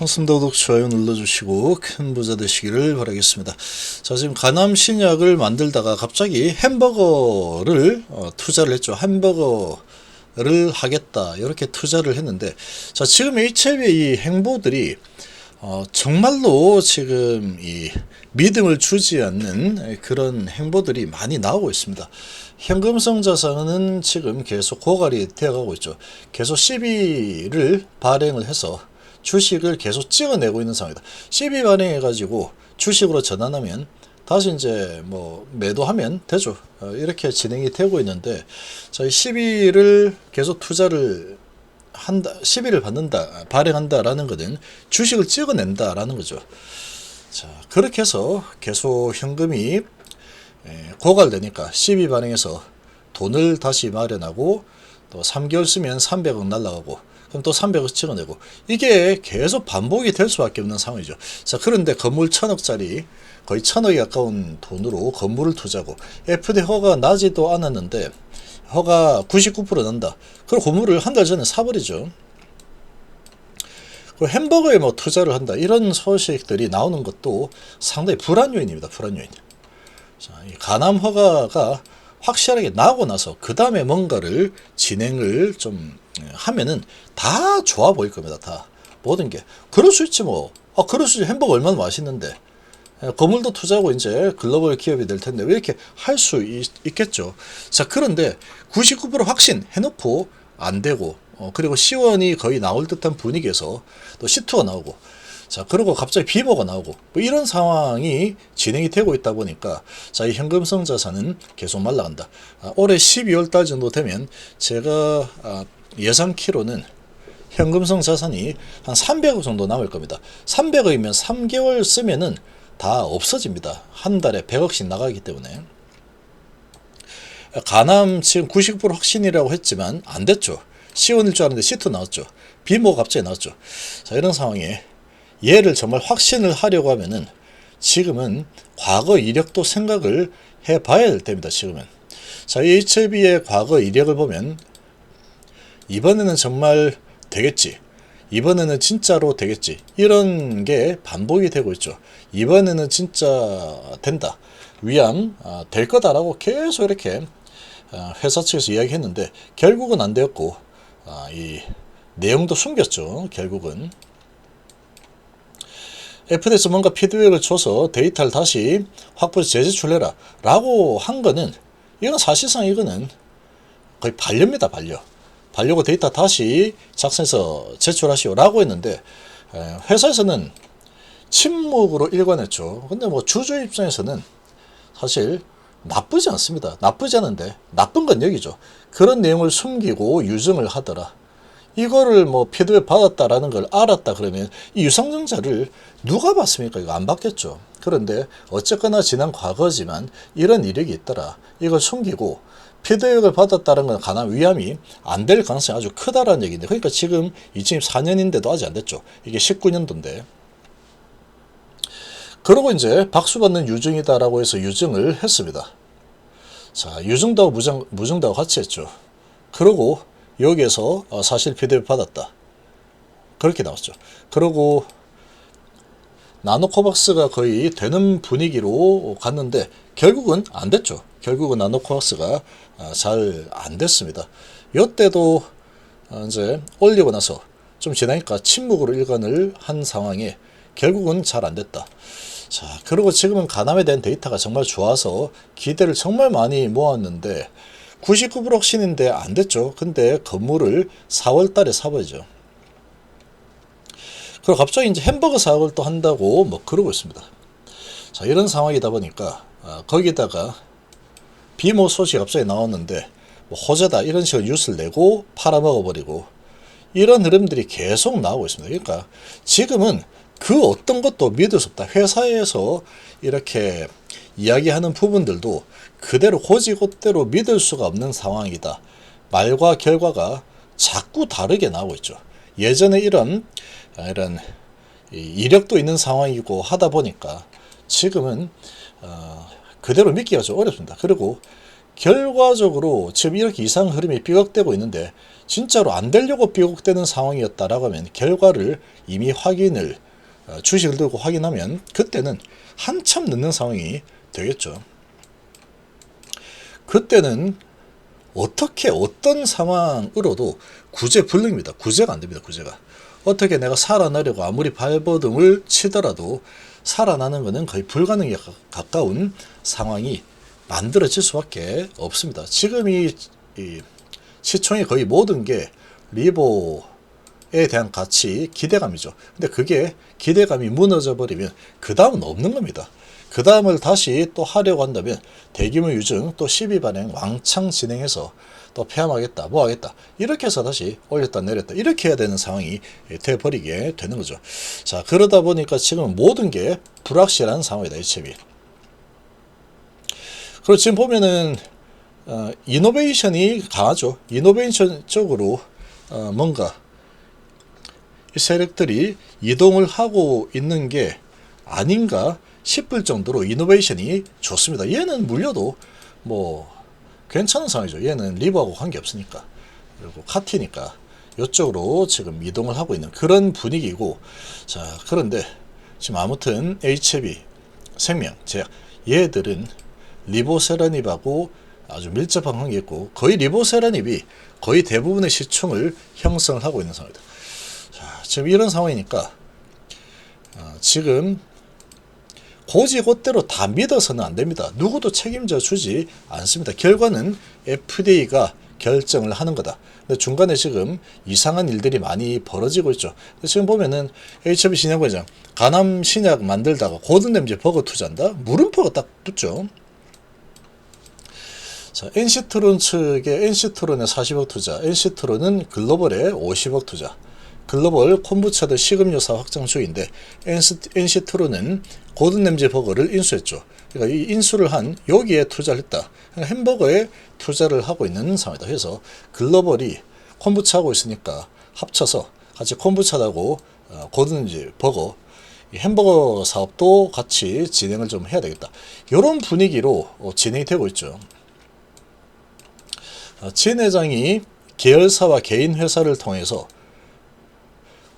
반갑습니다. 구독, 좋아요 눌러주시고 큰 부자 되시기를 바라겠습니다. 자, 지금 가남 신약을 만들다가 갑자기 햄버거를 투자를 했죠. 햄버거를 하겠다 이렇게 투자를 했는데, 자, 지금 HLB의 이 행보들이 정말로 지금 이 믿음을 주지 않는 그런 행보들이 많이 나오고 있습니다. 현금성 자산은 지금 계속 고갈이 되어가고 있죠. 계속 시비를 발행을 해서 주식을 계속 찍어내고 있는 상황이다. 시비 발행해가지고 주식으로 전환하면 다시 이제 뭐 매도하면 되죠. 이렇게 진행이 되고 있는데, 자, 이 시비를 계속 투자를 한다, 시비를 받는다, 발행한다라는 것은 주식을 찍어낸다라는 거죠. 자, 그렇게 해서 계속 현금이 고갈되니까 시비 발행해서 돈을 다시 마련하고, 또 3개월 쓰면 300억 날라가고, 그럼 또 300억 찍어내고, 이게 계속 반복이 될 수밖에 없는 상황이죠. 자, 그런데 건물 1000억짜리 거의 1000억에 가까운 돈으로 건물을 투자하고, FD 허가 나지도 않았는데 허가 99% 난다. 그리고 건물을 한 달 전에 사버리죠. 그리고 햄버거에 뭐 투자를 한다, 이런 소식들이 나오는 것도 상당히 불안 요인입니다. 불안 요인. 자, 이 가남 허가가 확실하게 나고 나서 그 다음에 뭔가를 진행을 좀 하면은 다 좋아 보일 겁니다. 다 모든 게 그럴 수 있지 뭐. 그럴 수 있지. 햄버거 얼마나 맛있는데. 건물도 투자하고 이제 글로벌 기업이 될 텐데 왜 이렇게 할 수 있겠죠. 자, 그런데 99% 확신 해놓고 안 되고, 그리고 C1이 거의 나올 듯한 분위기에서 또 C2가 나오고, 자, 그리고 갑자기 비모가 나오고, 뭐 이런 상황이 진행이 되고 있다 보니까, 자, 이 현금성 자산은 계속 말라간다. 올해 12월 달 정도 되면 제가 예상키로는 현금성 자산이 한 300억 정도 남을 겁니다. 300억이면 3개월 쓰면은 다 없어집니다. 한 달에 100억씩 나가기 때문에. 가남 지금 99% 확신이라고 했지만 안 됐죠. C1일 줄 알았는데 C2 나왔죠. 비모가 갑자기 나왔죠. 자, 이런 상황에 얘를 정말 확신을 하려고 하면은 지금은 과거 이력도 생각을 해봐야 될 때입니다. 지금은. 자, 이 HLB의 과거 이력을 보면 이번에는 정말 되겠지, 이번에는 진짜로 되겠지, 이런 게 반복이 되고 있죠. 이번에는 진짜 된다, 위암 될 거다라고 계속 이렇게 회사 측에서 이야기했는데 결국은 안 되었고, 이 내용도 숨겼죠. 결국은 FD에서 뭔가 피드백을 줘서 데이터를 다시 확보해서 재제출해라 라고 한 거는, 이건 사실상 이거는 거의 반려입니다. 반려고 데이터 다시 작성해서 제출하시오 라고 했는데, 회사에서는 침묵으로 일관했죠. 근데 뭐 주주 입장에서는 사실 나쁘지 않습니다. 나쁘지 않은데 나쁜 건 여기죠. 그런 내용을 숨기고 유증을 하더라. 이거를 뭐 피드백 받았다라는 걸 알았다 그러면 이 유상증자를 누가 봤습니까? 이거 안 받겠죠. 그런데 어쨌거나 지난 과거지만 이런 이력이 있더라, 이걸 숨기고 피드백을 받았다는 건 가남 위암이 안 될 가능성이 아주 크다라는 얘기인데, 그러니까 지금 2024년인데도 아직 안 됐죠. 이게 19년도인데. 그러고 이제 박수 받는 유증이다라고 해서 유증을 했습니다. 자, 유증도 하고 무증도 하고 같이 했죠. 그러고 여기에서 사실 피드백 받았다, 그렇게 나왔죠. 그리고 나노코박스가 거의 되는 분위기로 갔는데 결국은 안 됐죠. 결국은 나노코박스가 잘 안 됐습니다. 이때도 이제 올리고 나서 좀 지나니까 침묵으로 일관을 한 상황에 결국은 잘 안 됐다. 자, 그리고 지금은 가남에 대한 데이터가 정말 좋아서 기대를 정말 많이 모았는데 99% 확신인데 안 됐죠. 근데 건물을 4월 달에 사버리죠. 그리고 갑자기 이제 햄버거 사업을 또 한다고 뭐 그러고 있습니다. 자, 이런 상황이다 보니까 거기다가 비모 소식이 갑자기 나왔는데 뭐 호재다 이런 식으로 뉴스를 내고 팔아먹어버리고, 이런 흐름들이 계속 나오고 있습니다. 그러니까 지금은 그 어떤 것도 믿을 수 없다. 회사에서 이렇게 이야기하는 부분들도 그대로 고지고대로 믿을 수가 없는 상황이다. 말과 결과가 자꾸 다르게 나오고 있죠. 예전에 이런 이력도 있는 상황이고 하다 보니까 지금은 그대로 믿기가 좀 어렵습니다. 그리고 결과적으로 지금 이렇게 이상 흐름이 삐걱대고 있는데 진짜로 안 되려고 삐걱대는 상황이었다라고 하면 결과를 이미 확인을 주식을 들고 확인하면 그때는 한참 늦는 상황이 되겠죠. 그때는 어떻게 어떤 상황으로도 구제 불능입니다. 구제가 안 됩니다. 구제가. 어떻게 내가 살아나려고 아무리 발버둥을 치더라도 살아나는 것은 거의 불가능에 가까운 상황이 만들어질 수밖에 없습니다. 지금 이 시총의 거의 모든 게 리보에 대한 가치, 기대감이죠. 근데 그게 기대감이 무너져 버리면 그 다음은 없는 겁니다. 그 다음을 다시 또 하려고 한다면 대규모 유증 또 12반행 왕창 진행해서 또 폐암하겠다 뭐 하겠다 이렇게 해서 다시 올렸다 내렸다 이렇게 해야 되는 상황이 돼버리게 되는 거죠. 자, 그러다 보니까 지금 모든 게 불확실한 상황이다. HM이. 그리고 지금 보면은 이노베이션이 강하죠. 이노베이션 쪽으로 뭔가 이 세력들이 이동을 하고 있는 게 아닌가 싶을 정도로 이노베이션이 좋습니다. 얘는 물려도 뭐 괜찮은 상황이죠. 얘는 리버하고 관계없으니까. 그리고 카티니까 이쪽으로 지금 이동을 하고 있는 그런 분위기고, 자, 그런데 지금 아무튼 HB, 생명, 제약 얘들은 리보세라닙하고 아주 밀접한 관계 있고 거의 리보세라닙이 거의 대부분의 시총을 형성을 하고 있는 상황이다. 자, 지금 이런 상황이니까 지금 고지고대로 다 믿어서는 안 됩니다. 누구도 책임져 주지 않습니다. 결과는 FDA가 결정을 하는 거다. 근데 중간에 지금 이상한 일들이 많이 벌어지고 있죠. 지금 보면은 HB 신약회장 간암 신약 만들다가 고든램지 버거 투자한다. 물음표가 딱 붙죠. 자, NC트론 측에 NC트론에 40억 투자, NC트론은 글로벌에 50억 투자. 글로벌 콤부차드 식음료사 확장 중인데 NC트론은 고든램지 버거를 인수했죠. 그러니까 이 인수를 한 여기에 투자를 했다. 그러니까 햄버거에 투자를 하고 있는 상황이다. 그래서 글로벌이 콤부차하고 있으니까 합쳐서 같이 콤부차하고 고든램지 버거 햄버거 사업도 같이 진행을 좀 해야 되겠다. 이런 분위기로 진행이 되고 있죠. 진 회장이 계열사와 개인 회사를 통해서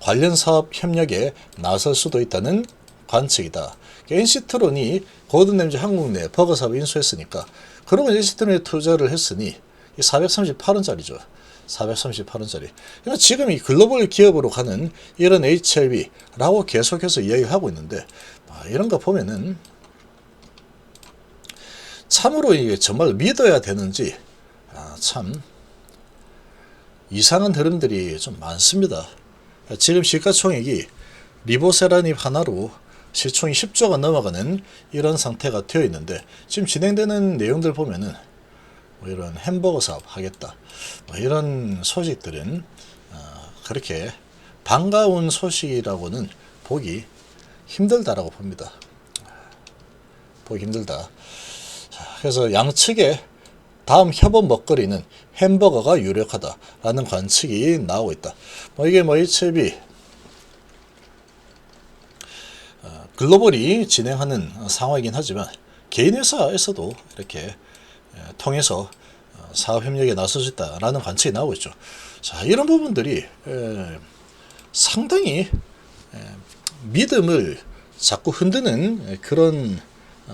관련 사업 협력에 나설 수도 있다는 관측이다. NC트론이 고든램지 한국 내 버거 사업 인수했으니까 그러고 NC트론에 투자를 했으니 438원짜리죠. 438원짜리. 그러니까 지금 이 글로벌 기업으로 가는 이런 HLB라고 계속해서 이야기를 하고 있는데 이런 거 보면은 참으로 이게 정말 믿어야 되는지 참 이상한 흐름들이 좀 많습니다. 지금 시가총액이 리보세라닙 하나로 시총이 10조가 넘어가는 이런 상태가 되어 있는데 지금 진행되는 내용들 보면은 뭐 이런 햄버거 사업 하겠다 뭐 이런 소식들은 그렇게 반가운 소식이라고는 보기 힘들다라고 봅니다. 보기 힘들다. 그래서 양측의 다음 협업 먹거리는 햄버거가 유력하다라는 관측이 나오고 있다. 뭐 이게 뭐 HLB 글로벌이 진행하는 상황이긴 하지만 개인 회사에서도 이렇게 통해서 사업 협력에 나설 수 있다라는 관측이 나오고 있죠. 자, 이런 부분들이 상당히 믿음을 자꾸 흔드는 그런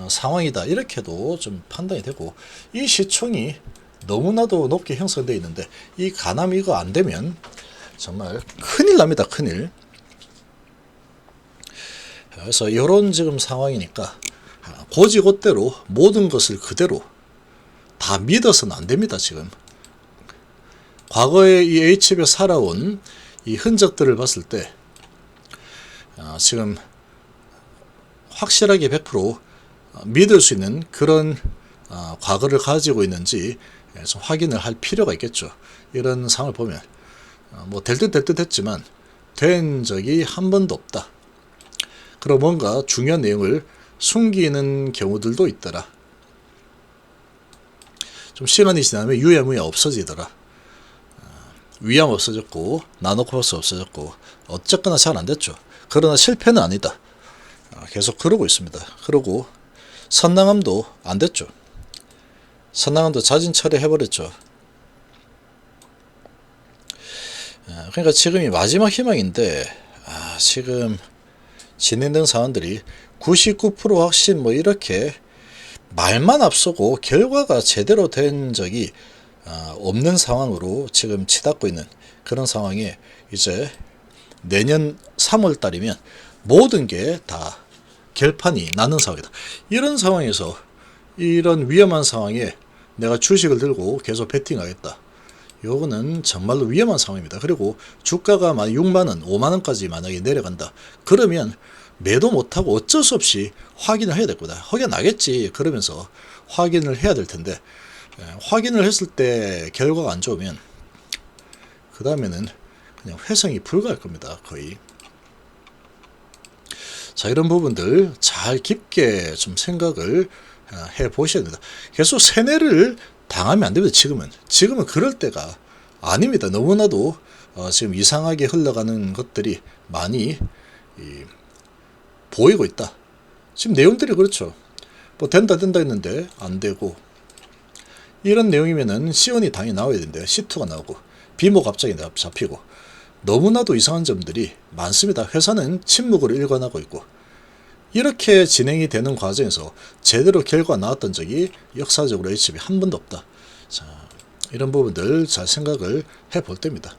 상황이다 이렇게도 좀 판단이 되고 이 시총이 너무나도 높게 형성되어 있는데 이 간암 이거 안 되면 정말 큰일 납니다. 큰일. 그래서 이런 지금 상황이니까 고지고대로 모든 것을 그대로 다 믿어서는 안 됩니다. 지금 과거에 이 HB에 살아온 이 흔적들을 봤을 때 지금 확실하게 100% 믿을 수 있는 그런 과거를 가지고 있는지 좀 확인을 할 필요가 있겠죠. 이런 상황을 보면 뭐 될 듯 될 듯 했지만 된 적이 한 번도 없다. 그리고 뭔가 중요한 내용을 숨기는 경우들도 있더라. 좀 시간이 지나면 유야무야 없어지더라. 위암 없어졌고 나노코바스 없어졌고 어쨌거나 잘 안됐죠. 그러나 실패는 아니다. 계속 그러고 있습니다. 그러고 선낭암도 안됐죠. 선앙도 자진 철회해버렸죠. 그러니까 지금이 마지막 희망인데 지금 진행된 사안들이 99% 확신 뭐 이렇게 말만 앞서고 결과가 제대로 된 적이 없는 상황으로 지금 치닫고 있는 그런 상황에 이제 내년 3월 달이면 모든 게 다 결판이 나는 상황이다. 이런 상황에서 이런 위험한 상황에 내가 주식을 들고 계속 베팅하겠다. 요거는 정말로 위험한 상황입니다. 그리고 주가가 6만원, 5만원까지 만약에 내려간다. 그러면 매도 못하고 어쩔 수 없이 확인을 해야 될 거다. 확인 나겠지. 그러면서 확인을 해야 될 텐데, 확인을 했을 때 결과가 안 좋으면 그 다음에는 그냥 회생이 불가할 겁니다. 거의. 자, 이런 부분들 잘 깊게 좀 생각을 해 보셔야 됩니다. 계속 세뇌를 당하면 안 됩니다. 지금은 그럴 때가 아닙니다. 너무나도 지금 이상하게 흘러가는 것들이 많이 보이고 있다. 지금 내용들이 그렇죠. 뭐 된다 했는데 안 되고, 이런 내용이면은 C1이 당연히 나와야 되는데 C2가 나오고 비모 갑자기 잡히고, 너무나도 이상한 점들이 많습니다. 회사는 침묵으로 일관하고 있고, 이렇게 진행이 되는 과정에서 제대로 결과가 나왔던 적이 역사적으로 HB 한 번도 없다. 자, 이런 부분들 잘 생각을 해 볼 때입니다.